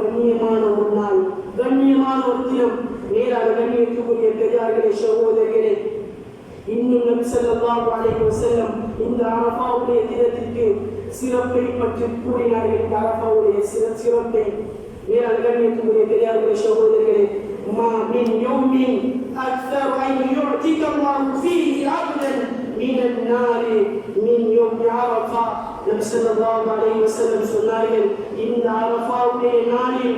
கண்ணியமான ஒரு நாள், கண்ணியமான ஒரு தினம். நேரான கண்ணியத்துக்குரிய பெரியார்களே, சகோதரர்களே, இன்னும் நபி ஸல்லல்லாஹு அலைஹி வஸல்லம் இந்த அரஃபாவுடைய தினத்திற்கு சிறப்பை பற்றி கூறினார்கள். இந்த அரஃபாவுடைய சிறப்பை நேரான கண்ணியத்துக்குரிய பெரியார்களே, சகோதரர்களே, ما من يوم أكثر أن يعتق الله فيه عبدا من النار من يوم عرفة. நபி ஸல்லல்லாஹு அலைஹி வஸல்லம் சொன்னார்கள், இந்த அரஃபாவுடைய நாளில்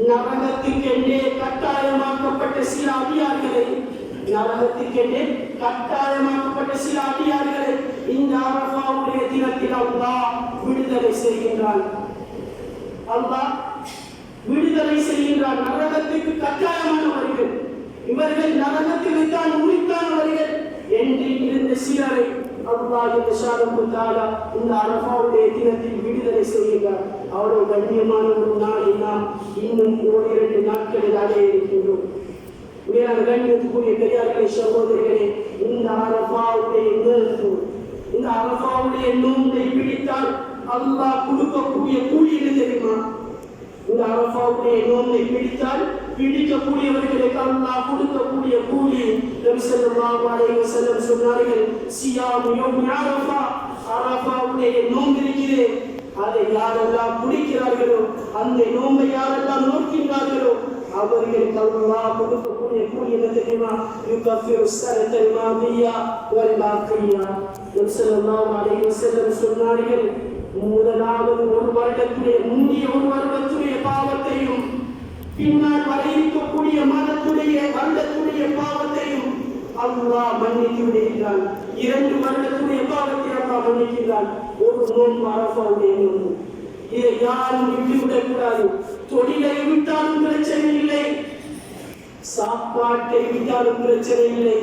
நரகத்துக்கென்றே கட்டாயமாக்கப்பட்ட சில அடியார்களை இந்த அரஃபாவுடைய தினத்தில் அல்லாஹ் விடுதலை செய்கின்றான். நரகத்துக்கு கட்டாயமானவர்கள் இவர்கள், நரகத்தில் தான் உரித்தானவர்கள் என்று இருந்த சிலரை அல்லாஹ் இந்த அரஃபாவுடைய தினத்தில் விடுதலை செய்கின்றார். அவ்வளவு கண்ணியமான ஒரு நாளை நாம் இன்னும் ஓரிரண்டு நாட்களில் அடைய இருக்கின்றோம். மேலான கண்ணியத்துக்குரிய பெரியார்களே, சகோதரர்களே, இந்த அரஃபாவுடைய நோன்பை பிடித்தால் அல்லாஹ் கொடுக்கக்கூடிய கூலி என்ன தெரியுமா? இந்த அரஃபாவுடைய நோன்பை பிடித்தால் பிடிக்கக்கூடியவர்களுக்கு அல்லாஹ் கொடுக்கக்கூடிய கூலி. நபி ஸல்லல்லாஹு அலைஹி வஸல்லம் சொன்னார்கள், சியாமு யௌமி அரஃபா, அரஃபாவுடைய நோன்பு இருக்கிறது, அதை யாரெல்லாம் பிடிக்கிறார்களோ, அந்த நோன்பை யாரெல்லாம் நோக்கின்றார்களோ அவர்களுக்கு அல்லாஹ் கொடுக்கக்கூடிய கூலி என்ன தெரியுமா? யுகஃபிரு ஸனத்தல் மாதியா வல் பாக்கியா. நபி ஸல்லல்லாஹு அலைஹி வஸல்லம் சொன்னார்கள், முதலாவது ஒரு வருடத்துடைய முந்தைய ஒரு வருடத்துடைய பாவத்தையும் பின்னால் வர இருக்கக்கூடிய வருடத்துடைய பாவத்தையும் அல்லாஹ் மன்னித்து விடுகிறான். 2 வருடத்துடைய பாவத்தை அல்லாஹ் மன்னிக்கிறான். ஒரு நோன்பு அரஃபாவுடைய நோன்பு. இதை யாரும் விட்டுவிடக் கூடாது. தொழிலை விட்டாலும் பிரச்சனை இல்லை, சாப்பாட்டை விட்டாலும் பிரச்சனை இல்லை.